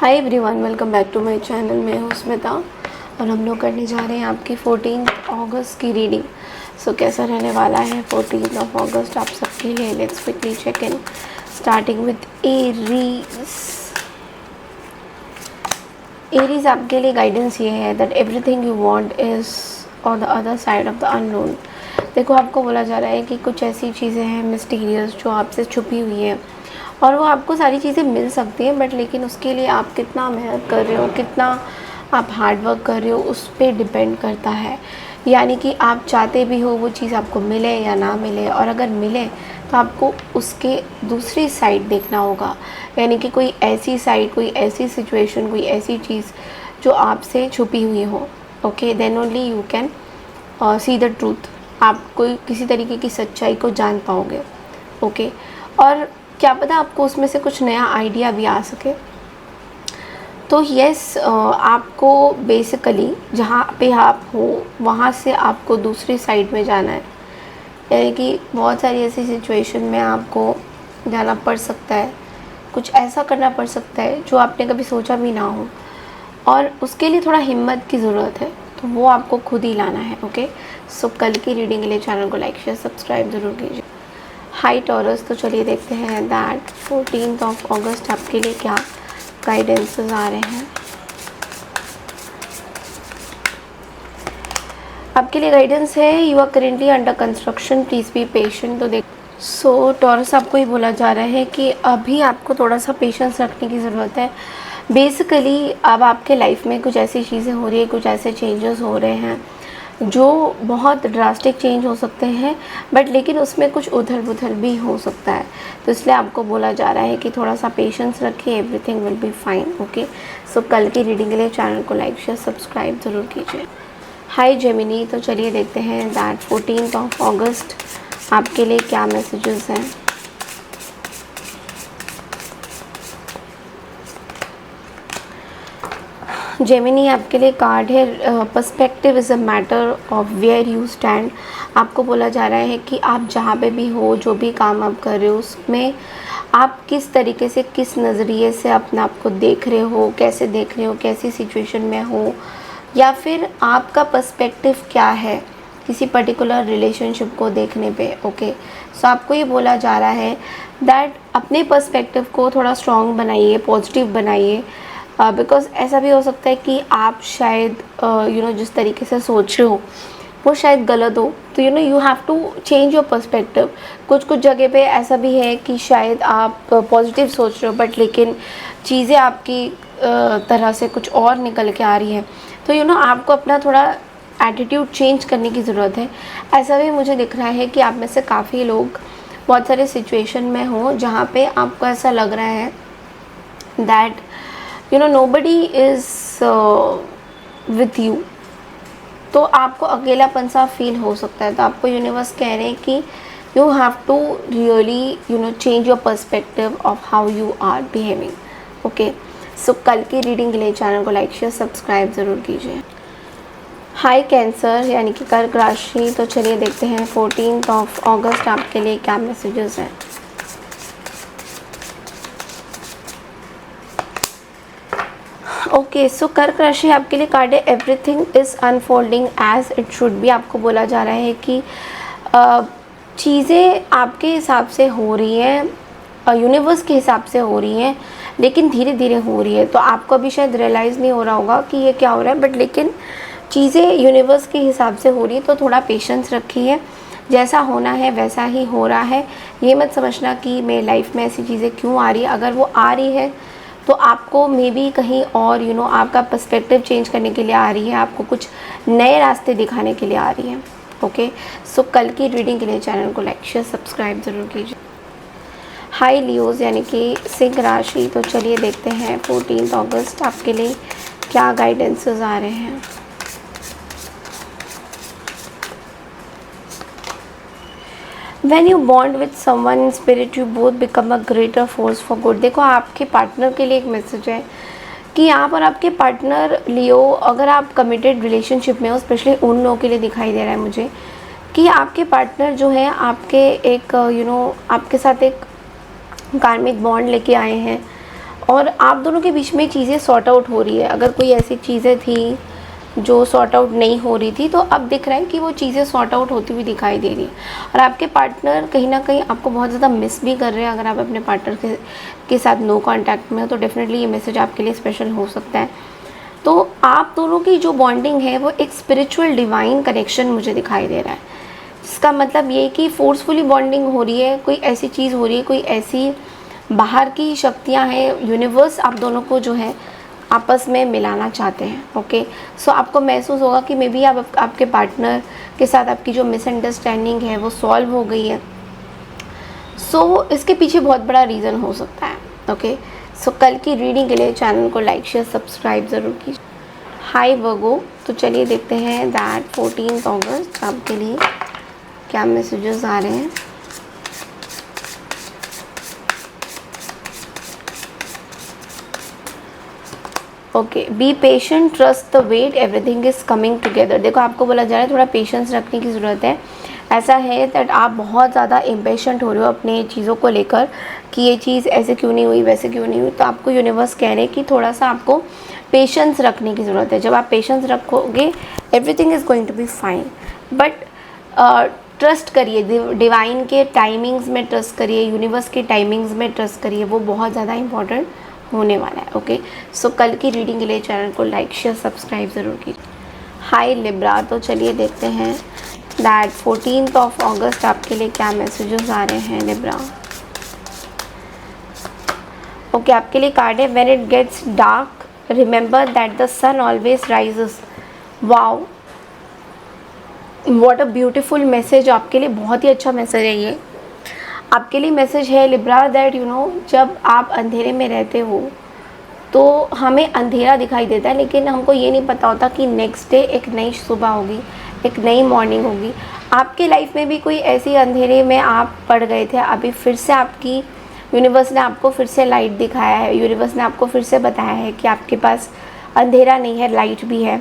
Hi everyone, welcome back to my channel. मैं हूँ स्मिता और हम लोग करने जा रहे हैं आपकी 14 अगस्त की रीडिंग। सो कैसा रहने वाला है 14 अगस्त आप सबके लिए। Let's quickly check in, starting with Aries आपके लिए गाइडेंस ये है that everything you want is on the other side of the unknown. देखो, आपको बोला जा रहा है कि कुछ ऐसी चीज़ें हैं मिस्टीरियस जो आपसे छुपी हुई है और वो आपको सारी चीज़ें मिल सकती हैं, बट लेकिन उसके लिए आप कितना मेहनत कर रहे हो, कितना आप हार्ड वर्क कर रहे हो, उस पर डिपेंड करता है। यानी कि आप चाहते भी हो वो चीज़ आपको मिले या ना मिले, और अगर मिले तो आपको उसके दूसरी साइड देखना होगा। यानी कि कोई ऐसी साइड, कोई ऐसी सिचुएशन, कोई ऐसी चीज़ जो आपसे छुपी हुई हो। Okay, then only you can see the truth. आप कोई किसी तरीके की सच्चाई को जान पाओगे। ओके, और क्या पता आपको उसमें से कुछ नया आइडिया भी आ सके। तो यस, आपको बेसिकली जहाँ पे आप हो वहाँ से आपको दूसरी साइड में जाना है। यानी कि बहुत सारी ऐसी सिचुएशन में आपको जाना पड़ सकता है, कुछ ऐसा करना पड़ सकता है जो आपने कभी सोचा भी ना हो, और उसके लिए थोड़ा हिम्मत की ज़रूरत है, तो वो आपको खुद ही लाना है। ओके, सो कल की रीडिंग के लिए चैनल को लाइक शेयर सब्सक्राइब ज़रूर कीजिए। हाई टॉरस, तो चलिए देखते हैं दैट 14 अगस्त आपके लिए क्या गाइडेंसेस आ रहे हैं। आपके लिए गाइडेंस है, you are currently under construction, please be patient. तो देख टॉरस आपको ये बोला जा रहा है कि अभी आपको थोड़ा सा पेशेंस रखने की ज़रूरत है। बेसिकली अब आपके लाइफ में कुछ ऐसी चीज़ें हो रही है, कुछ ऐसे चेंजेस हो रहे हैं जो बहुत ड्रास्टिक चेंज हो सकते हैं, बट लेकिन उसमें कुछ उथल पुथल भी हो सकता है। तो इसलिए आपको बोला जा रहा है कि थोड़ा सा पेशेंस रखिए, everything will be fine. Okay, so कल की रीडिंग के लिए चैनल को लाइक शेयर सब्सक्राइब ज़रूर कीजिए। हाय जेमिनी, तो चलिए देखते हैं दैट 14 अगस्त आपके लिए क्या मैसेजेस हैं। जेमिनी आपके लिए कार्ड है perspective is a matter of where you stand. आपको बोला जा रहा है कि आप जहाँ पे भी हो, जो भी काम आप कर रहे हो, उसमें आप किस तरीके से, किस नज़रिए से अपने आप को देख रहे हो, कैसे देख रहे हो, कैसी सिचुएशन में हो, या फिर आपका पर्सपेक्टिव क्या है किसी पर्टिकुलर रिलेशनशिप को देखने पे। ओके, सो आपको ये बोला जा रहा है दैट अपने पर्सपेक्टिव को थोड़ा स्ट्रॉन्ग बनाइए, पॉजिटिव बनाइए, बिकॉज ऐसा भी हो सकता है कि आप शायद जिस तरीके से सोच रहे हो वो शायद गलत हो। तो you have to change your perspective. कुछ कुछ जगह पे ऐसा भी है कि शायद आप पॉजिटिव सोच रहे हो, बट लेकिन चीज़ें आपकी तरह से कुछ और निकल के आ रही हैं। तो आपको अपना थोड़ा एटीट्यूड चेंज करने की ज़रूरत है। ऐसा भी मुझे दिख रहा है कि आप में से काफ़ी लोग बहुत सारे सिचुएशन में हो जहाँ पे आपको ऐसा लग रहा है that nobody is with you। तो आपको अकेलापन सा फील हो सकता है। तो आपको यूनिवर्स कह रहे हैं कि you have to really change your perspective of how you are behaving. Okay, so कल की रीडिंग के लिए चैनल को लाइक शेयर सब्सक्राइब ज़रूर कीजिए। हाई कैंसर यानी कि कर्क राशि, तो चलिए देखते हैं 14 अगस्त आपके लिए क्या मैसेजेस हैं। ओके, सो कर्क राशि आपके लिए कार्ड है everything is unfolding as it should be. आपको बोला जा रहा है कि चीज़ें आपके हिसाब से हो रही हैं, यूनिवर्स के हिसाब से हो रही हैं, लेकिन धीरे धीरे हो रही है। तो आपको अभी शायद रियलाइज़ नहीं हो रहा होगा कि ये क्या हो रहा है, बट लेकिन चीज़ें यूनिवर्स के हिसाब से हो रही है। तो थोड़ा पेशेंस रखिए, जैसा होना है वैसा ही हो रहा है। ये मत समझना कि मेरी लाइफ में ऐसी चीज़ें क्यों आ रही है। अगर वो आ रही है तो आपको मे बी कहीं और आपका पर्सपेक्टिव चेंज करने के लिए आ रही है, आपको कुछ नए रास्ते दिखाने के लिए आ रही है। ओके, सो कल की रीडिंग के लिए चैनल को लाइक शेयर सब्सक्राइब ज़रूर कीजिए। हाई लियोज यानी कि सिंह राशि, तो चलिए देखते हैं 14 अगस्त आपके लिए क्या गाइडेंसेस आ रहे हैं। When you bond with someone in spirit, you both become a greater force for good। देखो, आपके पार्टनर के लिए एक मैसेज है कि यहाँ पर आपके पार्टनर लियो, अगर आप कमिटेड रिलेशनशिप में हो, स्पेशली उन लोगों के लिए दिखाई दे रहा है मुझे कि आपके पार्टनर जो है आपके एक आपके साथ एक कार्मिक बॉन्ड लेके आए हैं, और आप दोनों के बीच में चीज़ें सॉर्ट आउट हो रही है। अगर कोई ऐसी चीज़ें थी जो सॉर्ट आउट नहीं हो रही थी, तो अब दिख रहा है कि वो चीज़ें सॉर्ट आउट होती हुई दिखाई दे रही है। और आपके पार्टनर कहीं ना कहीं आपको बहुत ज़्यादा मिस भी कर रहे हैं। अगर आप अपने पार्टनर के साथ नो कांटेक्ट में हो, तो डेफिनेटली ये मैसेज आपके लिए स्पेशल हो सकता है। तो आप दोनों की जो बॉन्डिंग है वो एक स्पिरिचुअल डिवाइन कनेक्शन मुझे दिखाई दे रहा है, जिसका मतलब ये कि फोर्सफुली बॉन्डिंग हो रही है, कोई ऐसी चीज़ हो रही है, कोई ऐसी बाहर की शक्तियाँ हैं, यूनिवर्स आप दोनों को जो है आपस में मिलाना चाहते हैं। ओके, सो आपको महसूस होगा कि मे बी आपके पार्टनर के साथ आपकी जो मिसअंडरस्टैंडिंग है वो सॉल्व हो गई है। सो इसके पीछे बहुत बड़ा रीज़न हो सकता है। ओके, सो कल की रीडिंग के लिए चैनल को लाइक शेयर सब्सक्राइब ज़रूर कीजिए। हाय वर्गो, तो चलिए देखते हैं दैट 14 अगस्त आपके लिए क्या मैसेजेस आ रहे हैं। Okay, be patient, trust the wait, everything is coming together. देखो आपको बोला जा रहा है थोड़ा पेशेंस रखने की ज़रूरत है। ऐसा है दैट आप बहुत ज़्यादा इम्पेशेंट हो रहे हो अपने चीज़ों को लेकर कि ये चीज़ ऐसे क्यों नहीं हुई, वैसे क्यों नहीं हुई। तो आपको यूनिवर्स कह रहे हैं कि थोड़ा सा आपको पेशेंस रखने की ज़रूरत है। जब आप पेशेंस रखोगे, everything is going to be fine. But trust करिए, डिवाइन के टाइमिंग्स में ट्रस्ट करिए, यूनिवर्स के टाइमिंग्स में ट्रस्ट करिए, वो बहुत ज़्यादा इंपॉर्टेंट होने वाला है। ओके, सो कल की रीडिंग के लिए चैनल को लाइक शेयर सब्सक्राइब ज़रूर कीजिए। हाय लिब्रा, तो चलिए देखते हैं दैट 14 अगस्त आपके लिए क्या मैसेजेस आ रहे हैं लिब्रा। ओके, आपके लिए कार्ड है when it gets dark remember that the sun always rises. Wow, what a beautiful message. आपके लिए बहुत ही अच्छा मैसेज है ये। आपके लिए मैसेज है लिब्रा दैट यू नो, जब आप अंधेरे में रहते हो तो हमें अंधेरा दिखाई देता है, लेकिन हमको ये नहीं पता होता कि नेक्स्ट डे एक नई सुबह होगी, एक नई मॉर्निंग होगी। आपके लाइफ में भी कोई ऐसी अंधेरे में आप पड़ गए थे, अभी फिर से आपकी यूनिवर्स ने आपको फिर से लाइट दिखाया है, यूनिवर्स ने आपको फिर से बताया है कि आपके पास अंधेरा नहीं है, लाइट भी है।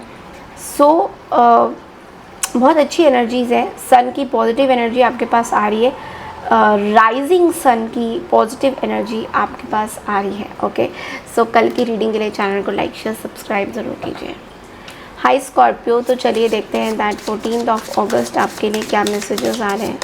सो बहुत अच्छी एनर्जीज़ है, सन की पॉजिटिव एनर्जी आपके पास आ रही है, राइजिंग सन की पॉजिटिव एनर्जी आपके पास आ रही है। ओके, सो कल की रीडिंग के लिए चैनल को लाइक शेयर सब्सक्राइब ज़रूर कीजिए। हाय स्कॉर्पियो, तो चलिए देखते हैं दैट 14 अगस्त आपके लिए क्या मैसेजेस आ रहे हैं।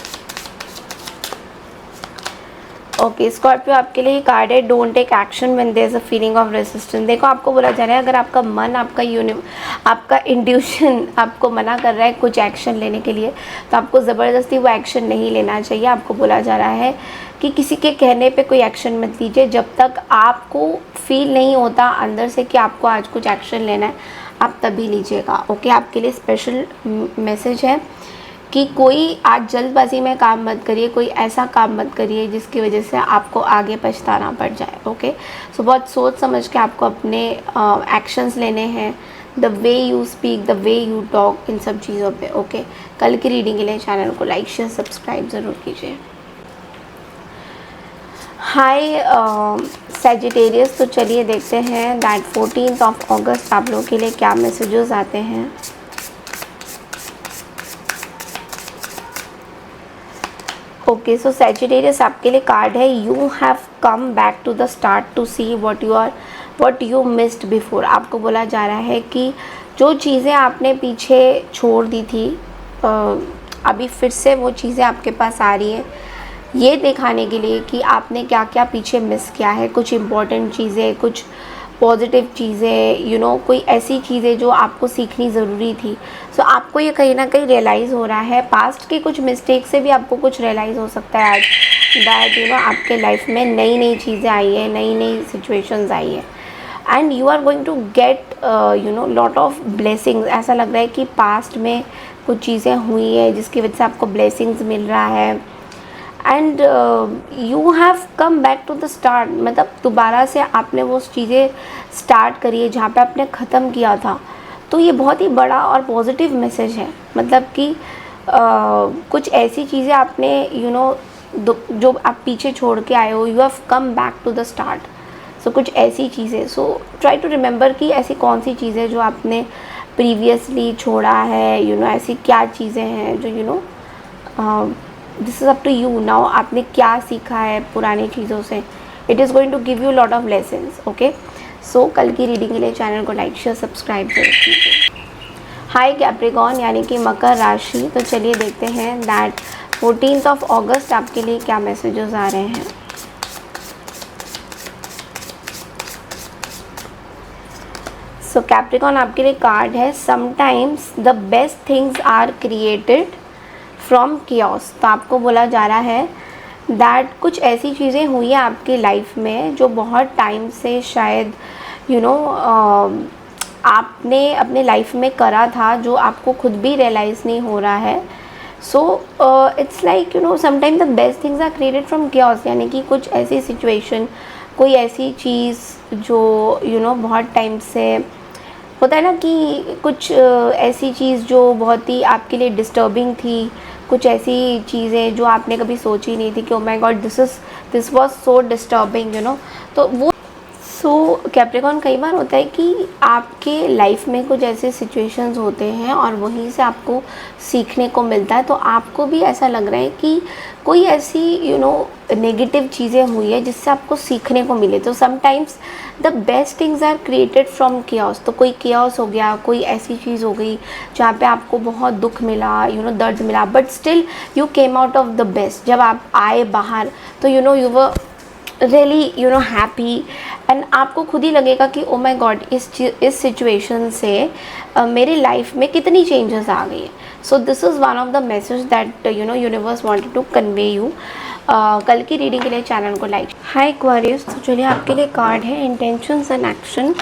ओके स्कॉर्पियो, आपके लिए कार्ड है don't take action when there is a feeling of resistance. देखो आपको बोला जा रहा है अगर आपका मन, आपका इंट्यूशन आपको मना कर रहा है कुछ एक्शन लेने के लिए, तो आपको ज़बरदस्ती वो एक्शन नहीं लेना चाहिए। आपको बोला जा रहा है कि किसी के कहने पे कोई एक्शन मत लीजिए, जब तक आपको फील नहीं होता अंदर से कि आपको आज कुछ एक्शन लेना है, आप तभी लीजिएगा। ओके, आपके लिए स्पेशल मैसेज है कि कोई आज जल्दबाजी में काम मत करिए, कोई ऐसा काम मत करिए जिसकी वजह से आपको आगे पछताना पड़ जाए। ओके, सो बहुत सोच समझ के आपको अपने एक्शंस लेने हैं, the way you speak, the way you talk, इन सब चीज़ों पे। ओके, कल की रीडिंग के लिए चैनल को लाइक शेयर सब्सक्राइब ज़रूर कीजिए। हाय सैजिटेरियस, तो चलिए देखते हैं दैट 14 अगस्त आप लोगों के लिए क्या मैसेजेस आते हैं। ओके, सो सैजिटेरियस आपके लिए कार्ड है you have come back to the start to see what you missed before. आपको बोला जा रहा है कि जो चीज़ें आपने पीछे छोड़ दी थी, अभी फिर से वो चीज़ें आपके पास आ रही हैं, ये दिखाने के लिए कि आपने क्या क्या पीछे मिस किया है, कुछ इम्पॉर्टेंट चीज़ें, कुछ पॉजिटिव चीज़ें, यू नो कोई ऐसी चीज़ें जो आपको सीखनी ज़रूरी थी। सो आपको ये कहीं ना कहीं रियलाइज़ हो रहा है, पास्ट की कुछ मिस्टेक से भी आपको कुछ रियलाइज़ हो सकता है आज दैट यू नो आपके लाइफ में नई नई चीज़ें आई है, नई नई सिचुएशंस आई है, and you are going to get you know lot of blessings. ऐसा लग रहा है कि पास्ट में कुछ चीज़ें हुई है जिसकी वजह से आपको ब्लेसिंग्स मिल रहा है, and you have come back to the start, मतलब दोबारा से आपने वो चीज़ें स्टार्ट करी है जहाँ पे आपने ख़त्म किया था। तो ये बहुत ही बड़ा और पॉजिटिव मैसेज है, मतलब कि कुछ ऐसी चीज़ें आपने यू नो जो आप पीछे छोड़ के आए हो, you have come back to the start. So कुछ ऐसी चीज़ें, सो ट्राई टू रिमेंबर कि ऐसी कौन सी चीज़ें जो आपने प्रीवियसली छोड़ा है, यू नो ऐसी क्या चीज़ें हैं जो you know this is up to you now, आपने क्या सीखा है पुरानी चीज़ों से, it is going to give you lot of lessons. Okay, so कल की रीडिंग के लिए चैनल को लाइक शेयर सब्सक्राइब जरूर कीजिए। हाय कैप्रिकॉर्न यानी कि मकर राशि, तो चलिए देखते हैं दैट 14 अगस्त आपके लिए क्या मैसेजेस आ रहे हैं। सो कैप्रिकॉर्न आपके लिए कार्ड है sometimes the best things are created from chaos. तो आपको बोला जा रहा है दैट कुछ ऐसी चीज़ें हुई हैं आपकी लाइफ में जो बहुत टाइम से शायद आपने अपने लाइफ में करा था, जो आपको खुद भी रियलाइज़ नहीं हो रहा है। So it's like sometime the best things are created from chaos, यानी कि कुछ ऐसी सिचुएशन, कोई ऐसी चीज़ जो बहुत टाइम से होता है ना कि कुछ ऐसी चीज़ जो बहुत ही आपके लिए डिस्टर्बिंग थी, कुछ ऐसी चीज़ें जो आपने कभी सोची नहीं थी कि oh my God this was so disturbing तो वो कैप्रिकॉर्न कई बार होता है कि आपके लाइफ में कुछ ऐसे सिचुएशंस होते हैं और वहीं से आपको सीखने को मिलता है। तो आपको भी ऐसा लग रहा है कि कोई ऐसी नेगेटिव चीज़ें हुई है जिससे आपको सीखने को मिले। तो sometimes the best things are created from chaos. तो कोई कियोस हो गया, कोई ऐसी चीज़ हो गई जहाँ पे आपको बहुत दुख मिला, दर्द मिला, but still you came out of the best. जब आप आए बाहर तो you were really happy and आपको खुद ही लगेगा कि ओ माय गॉड इस सिचुएशन से मेरी लाइफ में कितनी चेंजेस आ गई है। So this is one of the message that universe wanted to convey you. कल की रीडिंग के लिए चैनल को लाइक। हाय एक्वेरियस, तो चलिए आपके लिए कार्ड है intentions and action,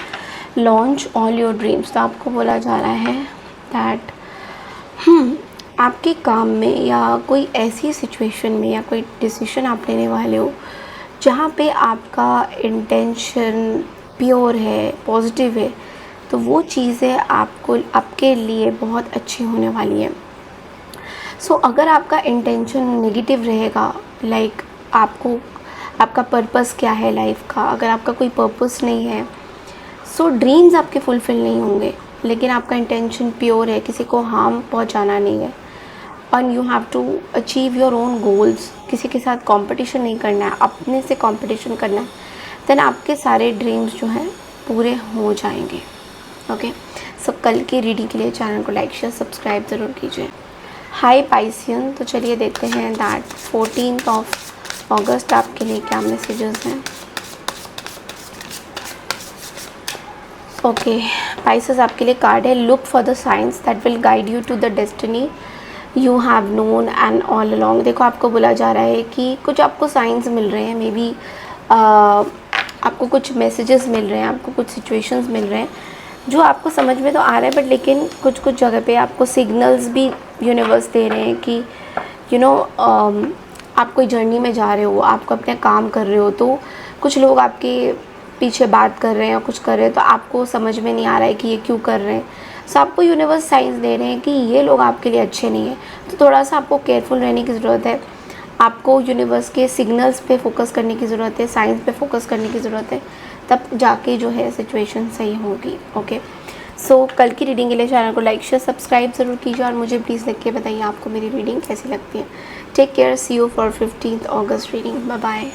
launch all your dreams. तो आपको बोला जा रहा है दैट आपके काम में या कोई ऐसी सिचुएशन में या कोई डिसीजन आप लेने वाले हो जहाँ पे आपका इंटेंशन प्योर है, पॉजिटिव है, तो वो चीज़ें आपके लिए बहुत अच्छी होने वाली है। सो अगर आपका इंटेंशन नेगेटिव रहेगा, लाइक आपका पर्पस क्या है लाइफ का, अगर आपका कोई पर्पस नहीं है, सो ड्रीम्स आपके फुलफ़िल नहीं होंगे। लेकिन आपका इंटेंशन प्योर है, किसी को हार्म पहुँचाना नहीं है, and you have to achieve your own goals, किसी के साथ कंपटीशन नहीं करना है, अपने से कंपटीशन करना है, देन आपके सारे ड्रीम्स जो हैं पूरे हो जाएंगे। ओके, सब कल की रीडिंग के लिए चैनल को लाइक शेयर सब्सक्राइब ज़रूर कीजिए। हाय पाइसियन, तो चलिए देखते हैं दैट 14 अगस्त आपके लिए क्या मैसेजेस हैं। ओके पाइसेस, आपके लिए कार्ड है look for the signs that will guide you to the destiny you have known and all along. देखो आपको बोला जा रहा है कि कुछ आपको साइंस मिल रहे हैं, मे बी आपको कुछ मैसेजेस मिल रहे हैं, आपको कुछ सिचुएशंस मिल रहे हैं जो आपको समझ में तो आ रहा है, बट लेकिन कुछ जगह पे आपको सिग्नल्स भी यूनिवर्स दे रहे हैं कि आप कोई जर्नी में जा रहे हो, आपको अपना काम कर रहे हो, तो कुछ लोग आपके पीछे बात कर रहे हैं और कुछ कर रहे हैं, तो आपको समझ में नहीं आ रहा है कि ये क्यों कर रहे हैं। सो आपको यूनिवर्स साइंस दे रहे हैं कि ये लोग आपके लिए अच्छे नहीं हैं, तो थोड़ा सा आपको केयरफुल रहने की ज़रूरत है। आपको यूनिवर्स के सिग्नल्स पे फोकस करने की ज़रूरत है, साइंस पे फोकस करने की ज़रूरत है, तब जाके जो है सिचुएशन सही होगी। ओके, सो कल की रीडिंग के लिए चैनल को लाइक शेयर सब्सक्राइब ज़रूर कीजिए और मुझे प्लीज़ लिख के बताइए आपको मेरी रीडिंग कैसी लगती है। Take care, see you for 15 August reading, bye bye.